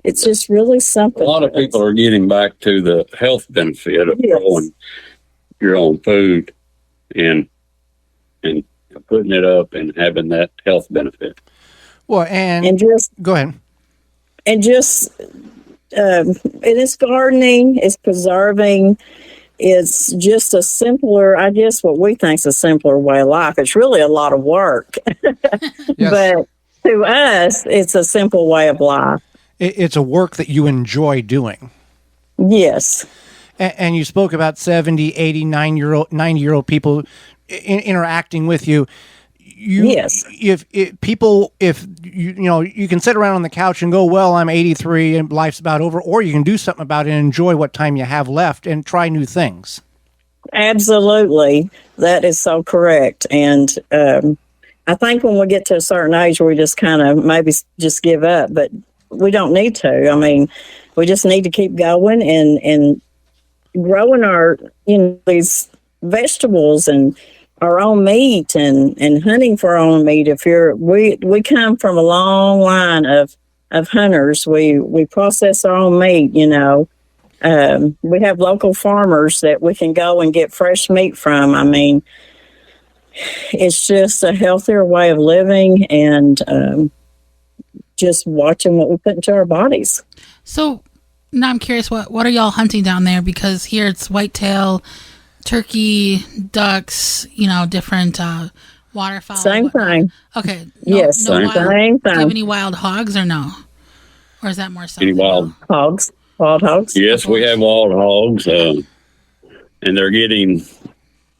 it's just really something. A lot of people are getting back to the health benefit of growing your own food and putting it up and having that health benefit. Well, and just go ahead. And just it's gardening, it's preserving. It's just a simpler, I guess, what we think is a simpler way of life. It's really a lot of work, yes. But to us, it's a simple way of life. It's a work that you enjoy doing. Yes. And you spoke about 70, 80, 90-year-old people interacting with you. Yes. If you can sit around on the couch and go, well, I'm 83 and life's about over, or you can do something about it and enjoy what time you have left and try new things. Absolutely. That is so correct. And I think when we get to a certain age, we just kind of maybe just give up, but we don't need to. I mean, we just need to keep going and growing our, these vegetables and our own meat and hunting for our own meat. We come from a long line of hunters. We process our own meat, we have local farmers that we can go and get fresh meat from. I mean, it's just a healthier way of living and just watching what we put into our bodies. So now I'm curious, what are y'all hunting down there? Because here it's whitetail, turkey, ducks, different waterfowl. Same thing. Okay. Yes, same thing. Do you have any wild hogs or no? Or is that more something? Any wild hogs? Wild hogs? Yes, we have wild hogs, and they're getting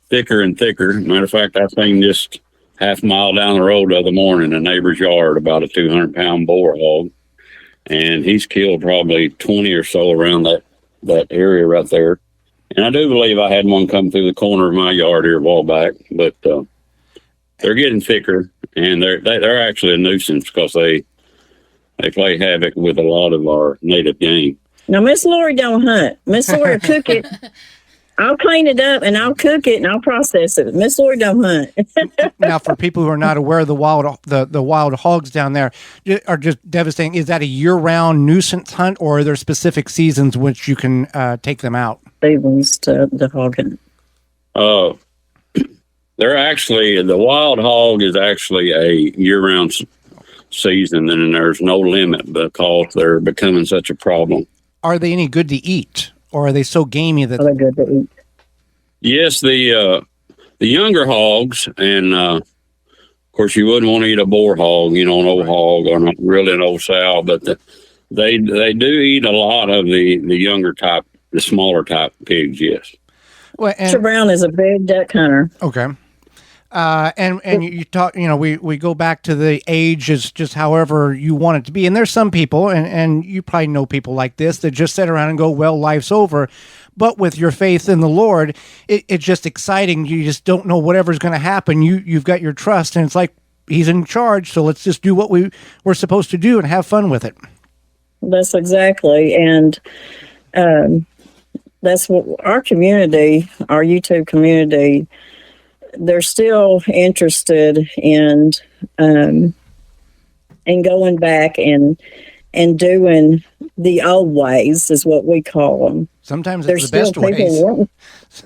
thicker and thicker. Matter of fact, I seen just half a mile down the road the other morning in a neighbor's yard about a 200-pound boar hog, and he's killed probably 20 or so around that area right there. And I do believe I had one come through the corner of my yard here a while back, but they're getting thicker, and they're actually a nuisance because they play havoc with a lot of our native game. Now, Miss Lori don't hunt. Miss Lori will cook it. I'll clean it up and I'll cook it and I'll process it. Miss Lori don't hunt. Now, for people who are not aware of the wild hogs down there are just devastating. Is that a year-round nuisance hunt, or are there specific seasons which you can take them out? Seasons to the hog hunt. They're actually, the wild hog is actually a year-round season, and there's no limit because they're becoming such a problem. Are they any good to eat, or are they so gamey that they're good to eat? Yes, the younger hogs, and of course you wouldn't want to eat a boar hog, an old hog, or not really an old sow, but they do eat a lot of the younger type, the smaller type pigs. Yes. Well, Mr. Brown is a big duck hunter. Okay. And you talk, we go back to the age is just however you want it to be. And there's some people, and you probably know people like this, that just sit around and go, well, life's over. But with your faith in the Lord, it's just exciting. You just don't know whatever's going to happen. You've got your trust, and it's like he's in charge. So let's just do what we're supposed to do and have fun with it. That's exactly. And that's what our community, our YouTube community, they're still interested in going back and doing the old ways, is what we call them. Sometimes it's the best ways.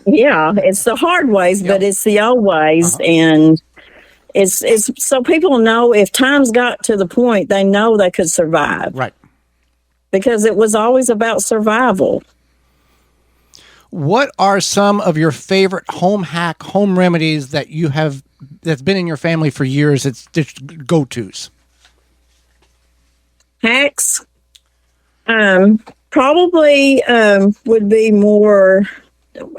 Yeah, it's the hard ways, but it's the old ways, and it's so people know if times got to the point, they know they could survive. Right. Because it was always about survival. What are some of your favorite home remedies that you have that's been in your family for years? It's just go-tos. Hacks, probably would be more,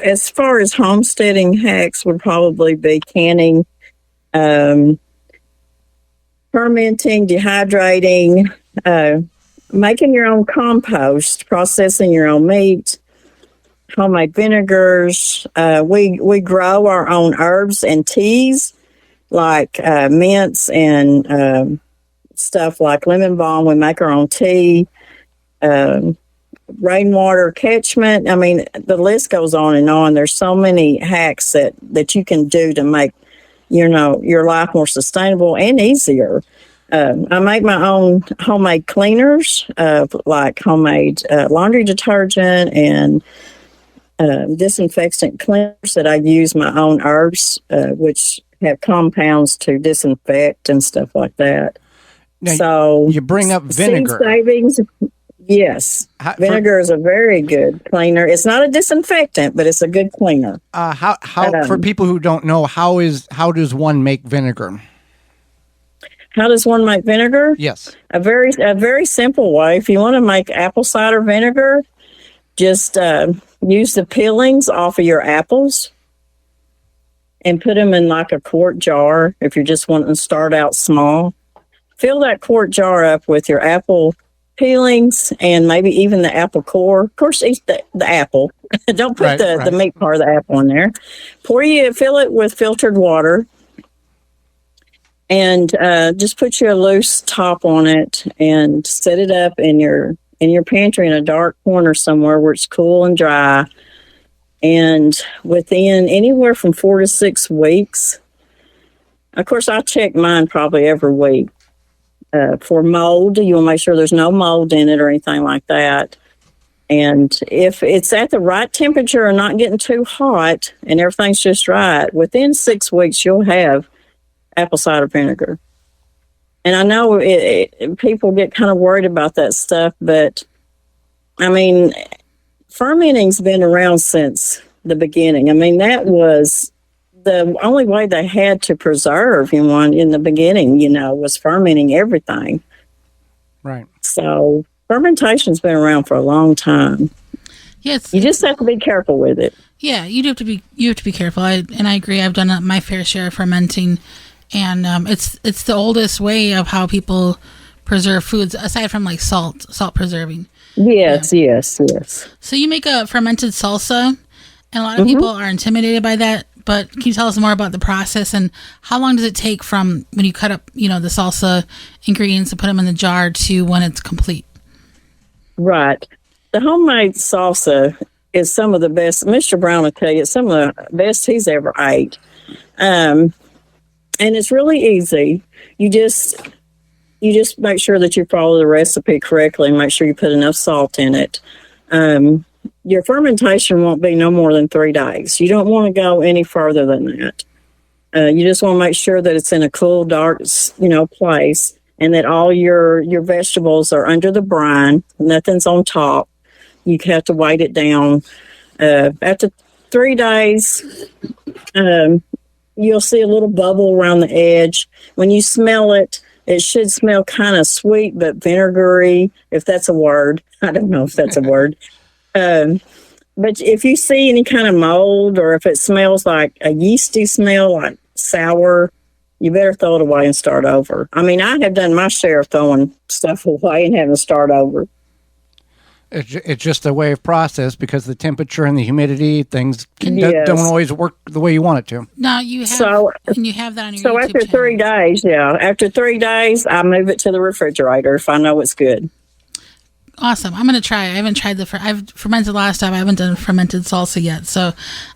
as far as homesteading hacks, would probably be canning, fermenting, dehydrating, making your own compost, processing your own meat, homemade vinegars. We grow our own herbs and teas like mints and stuff like lemon balm. We make our own tea, rainwater catchment. I mean, the list goes on and on. There's so many hacks that you can do to make, your life more sustainable and easier. I make my own homemade cleaners, like homemade laundry detergent and disinfectant cleaners that I use my own herbs, which have compounds to disinfect and stuff like that. Now, so you bring up vinegar. Seed savings, yes. Vinegar is a very good cleaner. It's not a disinfectant, but it's a good cleaner. How for people who don't know, how does one make vinegar? How does one make vinegar? Yes. A very simple way. If you want to make apple cider vinegar, just use the peelings off of your apples and put them in like a quart jar if you're just wanting to start out small. Fill that quart jar up with your apple peelings and maybe even the apple core. Of course, eat the apple. Don't put the meat part of the apple in there. Fill it with filtered water, and just put you a loose top on it and set it up in your pantry in a dark corner somewhere where it's cool and dry. And within anywhere from 4 to 6 weeks, of course, I check mine probably every week. For mold, you want to make sure there's no mold in it or anything like that. And if it's at the right temperature and not getting too hot and everything's just right, within 6 weeks, you'll have apple cider vinegar. And I know people get kind of worried about that stuff, but I mean, fermenting's been around since the beginning. I mean, that was the only way they had to preserve in the beginning, was fermenting everything. Right. So fermentation's been around for a long time. Yes. You just have to be careful with it. Yeah, you have to be careful. I agree. I've done my fair share of fermenting, and it's the oldest way of how people preserve foods, aside from like salt preserving. Yes. So you make a fermented salsa, and a lot of people are intimidated by that. But can you tell us more about the process and how long does it take from when you cut up, the salsa ingredients and put them in the jar to when it's complete? Right. The homemade salsa is some of the best. Mr. Brown will tell you it's some of the best he's ever ate. And it's really easy. You just make sure that you follow the recipe correctly and make sure you put enough salt in it. Your fermentation won't be no more than 3 days. You don't want to go any further than that. You just want to make sure that it's in a cool, dark, place, and that all your vegetables are under the brine. Nothing's on top. You have to weight it down. After 3 days, you'll see a little bubble around the edge. When you smell it, it should smell kind of sweet but vinegary, if that's a word. I don't know if that's a word. But if you see any kind of mold or if it smells like a yeasty smell, like sour, you better throw it away and start over. I mean, I have done my share of throwing stuff away and having to start over. It's just a way of process because the temperature and the humidity, things don't always work the way you want it to. No, you have that on your YouTube after channel. 3 days, after 3 days, I move it to the refrigerator if I know it's good. Awesome. I'm going to try it. I haven't tried I've fermented last time. I haven't done fermented salsa yet. So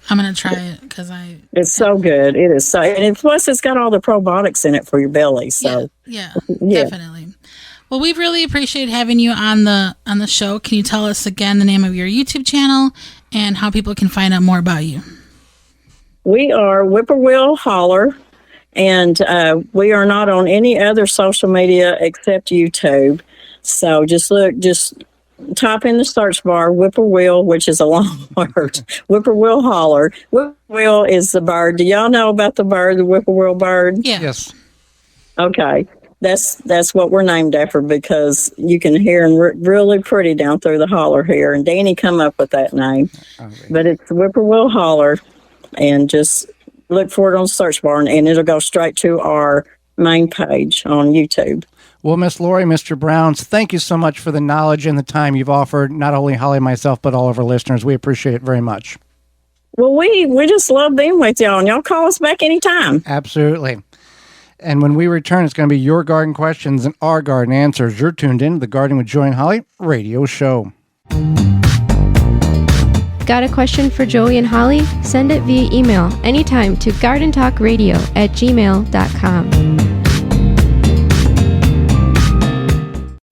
I'm going to try it because it's so good. It is so, and plus it's got all the probiotics in it for your belly. So yeah, definitely. Well, we really appreciate having you on the show. Can you tell us again the name of your YouTube channel and how people can find out more about you? We are Whippoorwill Holler, and we are not on any other social media except YouTube. So just type in the search bar, Whippoorwill, which is a long word, Whippoorwill Holler. Whippoorwill is the bird. Do y'all know about the bird, the whippoorwill bird? Yeah. Yes. Okay. That's what we're named after because you can hear them really pretty down through the holler here. And Danny come up with that name. Okay. But it's Whippoorwill Holler. And just look for it on the search bar, and it'll go straight to our main page on YouTube. Well, Miss Lori, Mr. Browns, thank you so much for the knowledge and the time you've offered, not only Holly and myself, but all of our listeners. We appreciate it very much. Well, we just love being with y'all, and y'all call us back anytime. Absolutely. And when we return, it's going to be your garden questions and our garden answers. You're tuned in to the Gardening with Joey and Holly radio show. Got a question for Joey and Holly? Send it via email anytime to gardentalkradio@gmail.com.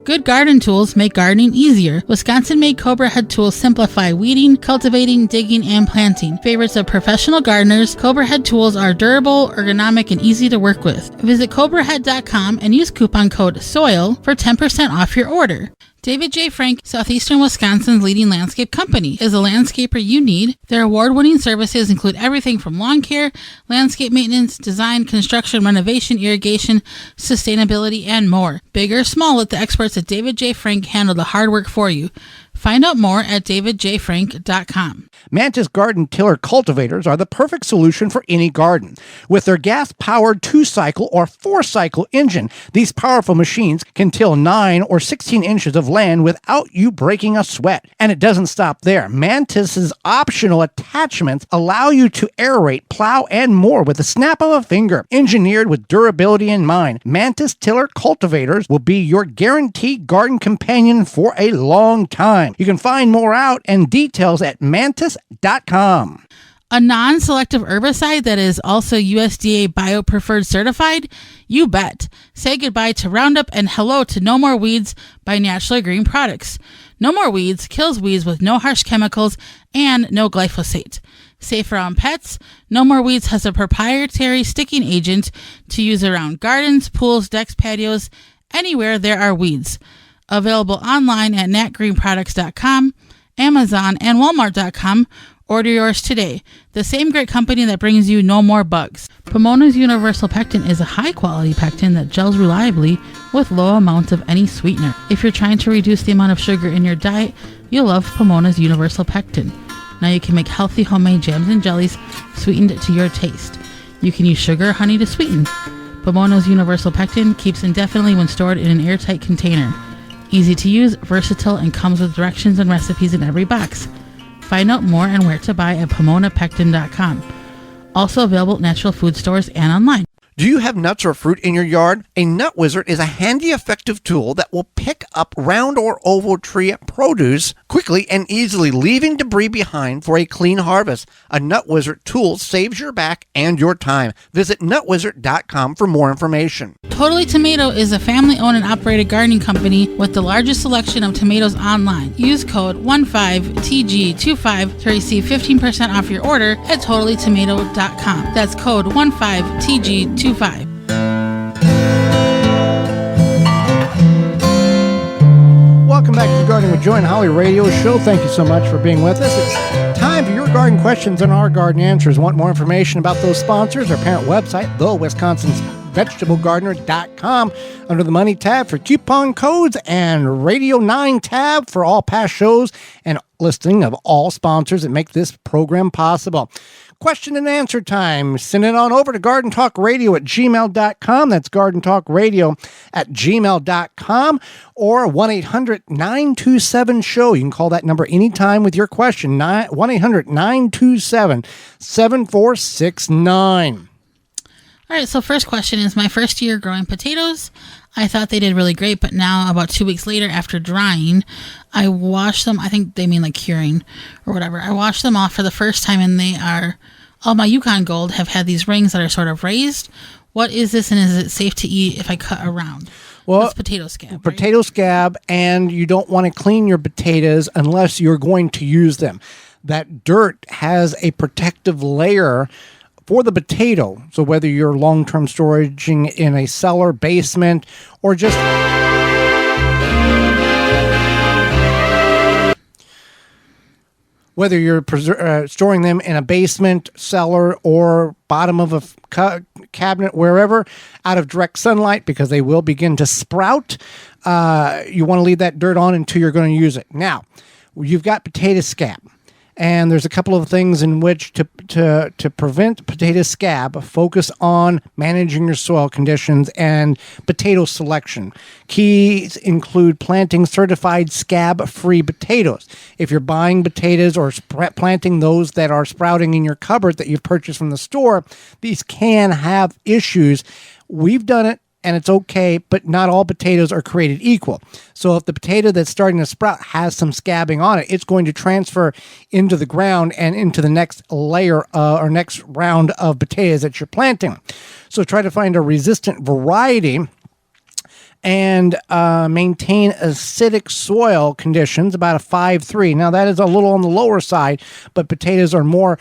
Good garden tools make gardening easier. Wisconsin-made Cobra Head tools simplify weeding, cultivating, digging, and planting. Favorites of professional gardeners, Cobra Head tools are durable, ergonomic, and easy to work with. Visit CobraHead.com and use coupon code SOIL for 10% off your order. David J. Frank, Southeastern Wisconsin's leading landscape company, is a landscaper you need. Their award-winning services include everything from lawn care, landscape maintenance, design, construction, renovation, irrigation, sustainability, and more. Big or small, let the experts at David J. Frank handle the hard work for you. Find out more at davidjfrank.com. Mantis garden tiller cultivators are the perfect solution for any garden. With their gas-powered 2-cycle or 4-cycle engine, these powerful machines can till 9 or 16 inches of land without you breaking a sweat. And it doesn't stop there. Mantis's optional attachments allow you to aerate, plow, and more with the snap of a finger. Engineered with durability in mind, Mantis tiller cultivators will be your guaranteed garden companion for a long time. You can find more out and details at mantis.com. A non-selective herbicide that is also USDA BioPreferred certified? You bet. Say goodbye to Roundup and hello to No More Weeds by Naturally Green Products. No More Weeds kills weeds with no harsh chemicals and no glyphosate. Safe around pets, No More Weeds has a proprietary sticking agent to use around gardens, pools, decks, patios, anywhere there are weeds. Available online at natgreenproducts.com, Amazon, and Walmart.com. Order yours today. The same great company that brings you no more bugs. Pomona's Universal Pectin is a high-quality pectin that gels reliably with low amounts of any sweetener. If you're trying to reduce the amount of sugar in your diet, you'll love Pomona's Universal Pectin. Now you can make healthy homemade jams and jellies sweetened to your taste. You can use sugar or honey to sweeten. Pomona's Universal Pectin keeps indefinitely when stored in an airtight container. Easy to use, versatile, and comes with directions and recipes in every box. Find out more and where to buy at PomonaPectin.com. Also available at natural food stores and online. Do you have nuts or fruit in your yard? A Nut Wizard is a handy, effective tool that will pick up round or oval tree produce quickly and easily, leaving debris behind for a clean harvest. A Nut Wizard tool saves your back and your time. Visit nutwizard.com for more information. Totally Tomato is a family-owned and operated gardening company with the largest selection of tomatoes online. Use code 15TG25 to receive 15% off your order at totallytomato.com. That's code 15TG25. Welcome back to the Gardening with Joy and Holly radio show. Thank you so much for being with us. It's time for your garden questions and our garden answers. Want more information about those sponsors? Our parent website, thewisconsinvegetablegardener.com, under the Money tab for coupon codes and Radio 9 tab for all past shows and listing of all sponsors that make this program possible. Question and answer time. Send it on over to gardentalkradio@gmail.com. That's gardentalkradio@gmail.com or 1-800-927-SHOW. You can call that number anytime with your question. 1-800-927-7469. All right, so first question is, my first year growing potatoes, I thought they did really great, but now about 2 weeks later after drying, I washed them. I think they mean like curing or whatever. I washed them off for the first time and they are, all my Yukon Gold have had these rings that are sort of raised. What is this and is it safe to eat if I cut around? Well, it's potato scab. Potato right? scab, and you don't want to clean your potatoes unless you're going to use them. That dirt has a protective layer for the potato. So whether you're long-term storaging in a cellar, basement, or just whether you're storing them in a basement, cellar, or bottom of a cabinet, wherever, out of direct sunlight, because they will begin to sprout, you want to leave that dirt on until you're going to use it. Now, you've got potato scab. And there's a couple of things in which to prevent potato scab. Focus on managing your soil conditions and potato selection. Keys include planting certified scab-free potatoes. If you're buying potatoes or planting those that are sprouting in your cupboard that you've purchased from the store, these can have issues. We've done it, and it's okay, but not all potatoes are created equal. So if the potato that's starting to sprout has some scabbing on it, it's going to transfer into the ground and into the next layer or next round of potatoes that you're planting. So try to find a resistant variety and maintain acidic soil conditions, about a 5.3. Now that is a little on the lower side, but potatoes are more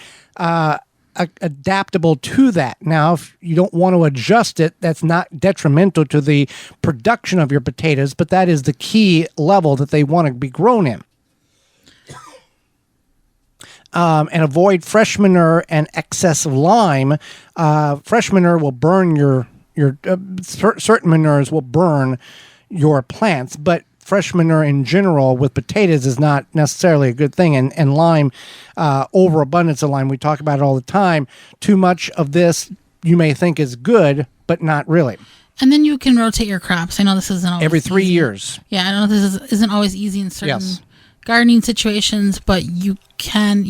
adaptable to that. Now, if you don't want to adjust it, that's not detrimental to the production of your potatoes, but that is the key level that they want to be grown in. And avoid fresh manure and excess lime. Fresh manure will burn your certain manures will burn your plants, but fresh manure in general with potatoes is not necessarily a good thing. And lime, overabundance of lime, we talk about it all the time. Too much of this you may think is good, but not really. And then you can rotate your crops. I know this isn't always Every 3 easy. years. Yeah, I know this isn't always easy in certain Yes. gardening situations, but you can,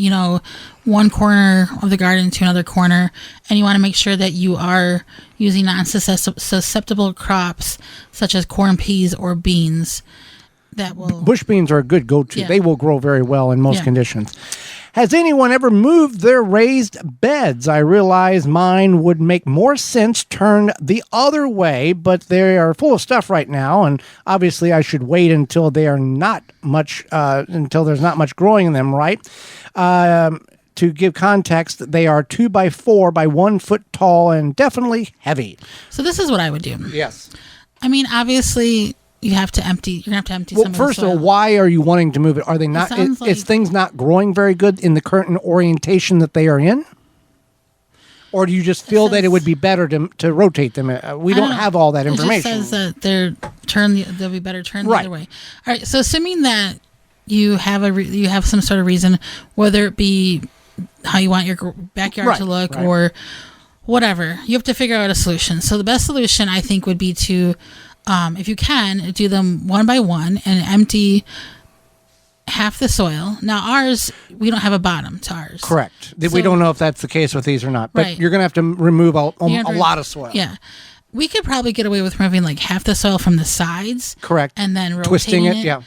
one corner of the garden to another corner, and you want to make sure that you are using non-susceptible crops such as corn, peas, or beans. That will Bush beans are a good go-to. Yeah. They will grow very well in most Yeah. conditions. Has anyone ever moved their raised beds? I realize mine would make more sense turned the other way, but they are full of stuff right now, and obviously I should wait until they are not much, until there's not much growing in them, right? To give context, they are 2x4 by 1 foot tall and definitely heavy. So this is what I would do. Yes. I mean, obviously, you're gonna have to empty Well, some of the first of all, soil. why are you wanting to move it? Are they not? sounds Is like- things not growing very good in the current orientation that they are in? Or do you just feel that it would be better to rotate them? We don't know. have all that It information. just says that they'll be better turned the Right. other way. All right. So assuming that you have you have some sort of reason, whether it be how you want your backyard to look right. or whatever, you have to figure out a solution. So the best solution, I think, would be to, if you can, do them one by one and empty half the soil. Now ours, we don't have a bottom to ours. Correct. We So- don't know if that's the case with these or not, but Right. you're going to have to remove a You have to lot of soil. Yeah. We could probably get away with removing like half the soil from the sides. Correct. And then rotating Twisting it, yeah.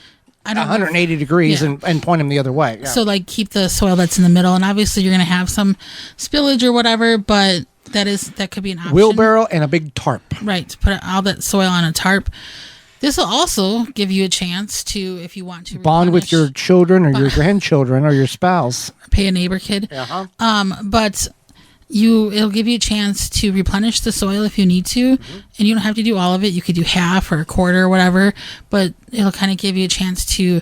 I don't know if- 180 degrees Yeah. and point them the other way. Yeah. So like keep the soil that's in the middle, and obviously you're gonna have some spillage or whatever, but that could be an option. Wheelbarrow and a big tarp. Right, to put all that soil on a tarp. This will also give you a chance to, if you want to, Bond with your replenish, children or your grandchildren or your spouse. pay a neighbor kid. But it'll give you a chance to replenish the soil if you need to, and you don't have to do all of it. You could do half or a quarter or whatever, but it'll kind of give you a chance to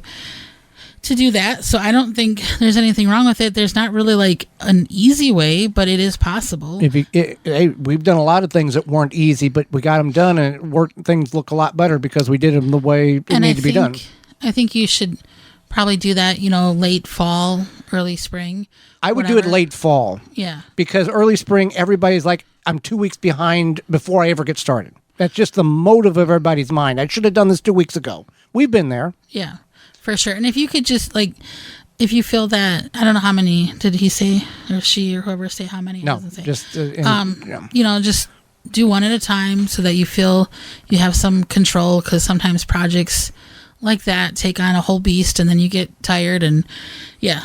do that. So I don't think there's anything wrong with it. There's not really like an easy way, but it is possible. Hey, we've done a lot of things that weren't easy, but we got them done, and it worked. Things look a lot better because we did them the way they need to be done. I think you should probably do that, late fall, early spring. I would do it whatever. late fall Yeah. because early spring, everybody's like, I'm 2 weeks behind before I ever get started. That's just the motive of everybody's mind. I should have done this 2 weeks ago. We've been there. Yeah, for sure. And if you could just if you feel that, I don't know how many, did he say, or she, or whoever say how many? He No, doesn't say. just Just do one at a time so that you feel you have some control, because sometimes projects like that take on a whole beast and then you get tired, and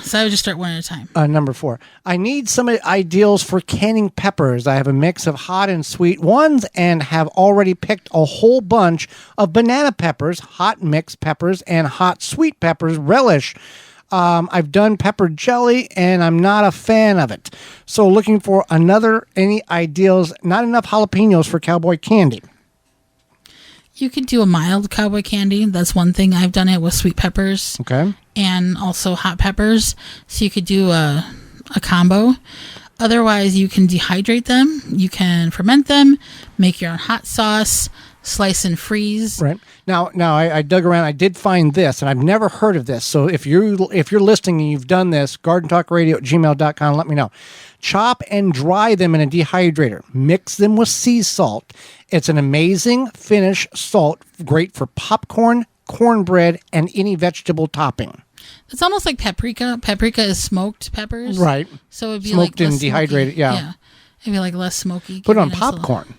so I would just start one at a time. Number 4. I need some ideals for canning peppers. I have a mix of hot and sweet ones and have already picked a whole bunch of banana peppers, hot mixed peppers, and hot sweet peppers relish. I've done pepper jelly and I'm not a fan of it. So looking for any ideals, not enough jalapenos for cowboy candy. You could do a mild cowboy candy. That's one thing. I've done it with sweet peppers. Okay. And also hot peppers. So you could do a combo. Otherwise, you can dehydrate them. You can ferment them, make your own hot sauce, slice and freeze. Right. Now I dug around. I did find this, and I've never heard of this. So if you're listening and you've done this, gardentalkradio@gmail.com, let me know. Chop and dry them in a dehydrator. Mix them with sea salt. It's an amazing finish salt, great for popcorn, cornbread, and any vegetable topping. It's almost like paprika. Paprika is smoked peppers. Right. So it'd be Smoked like less and dehydrated, smoky. yeah. It'd be like less smoky. Put Give it on you a nice little- popcorn.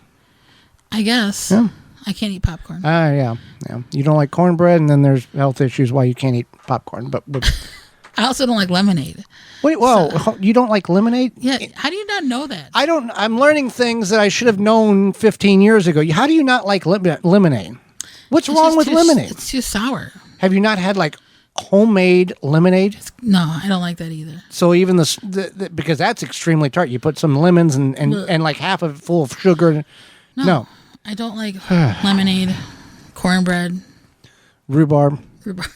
I guess. Yeah. I can't eat popcorn. Yeah. You don't like cornbread, and then there's health issues why you can't eat popcorn. But I also don't like lemonade. wait, whoa, you don't like lemonade? Yeah. How do you not know that? I'm learning things that I should have known 15 years ago. How do you not like lemonade? What's It's wrong just with too- lemonade? It's too sour. Have you not had like homemade lemonade? No, I don't like that either. So even because that's extremely tart. You put some lemons and like half of it full of sugar. No. I don't like lemonade, cornbread, Rhubarb. rhubarb.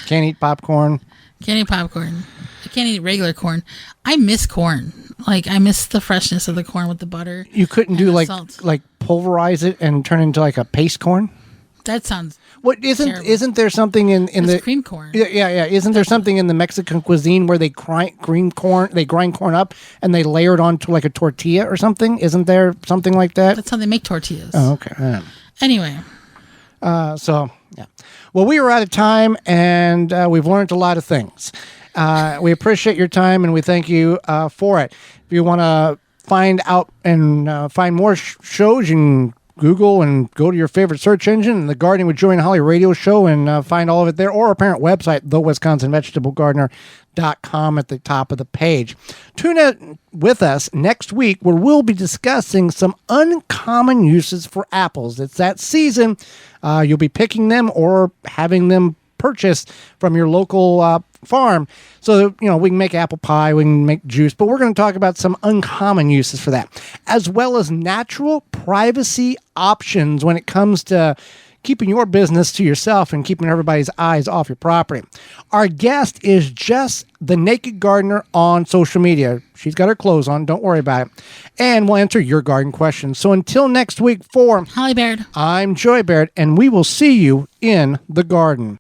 Can't eat popcorn. Can't eat popcorn. I can't eat regular corn. I miss corn. I miss the freshness of the corn with the butter. You couldn't and do the like salt. pulverize it and turn it into like a paste corn. That sounds What terrible. isn't there something in That's the cream corn. Yeah. Isn't there something in the Mexican cuisine where they grind corn up and they layer it onto like a tortilla or something? Isn't there something like that? That's how they make tortillas. Oh, okay. Anyway, So, yeah. Well, we are out of time, and we've learned a lot of things. We appreciate your time, and we thank you for it. If you want to find out and find more shows, you can Google and go to your favorite search engine, the Gardening with Joy and Holly radio show, and find all of it there, or our parent website, thewisconsinvegetablegardener.com at the top of the page. Tune in with us next week where we'll be discussing some uncommon uses for apples. It's that season. You'll be picking them or having them purchased from your local farm. So, we can make apple pie, we can make juice, but we're going to talk about some uncommon uses for that, as well as natural privacy options when it comes to keeping your business to yourself and keeping everybody's eyes off your property. Our guest is Jess, the Naked Gardener on social media. She's got her clothes on. Don't worry about it. And we'll answer your garden questions. So until next week for Holly Baird. I'm Joy Baird, and we will see you in the garden.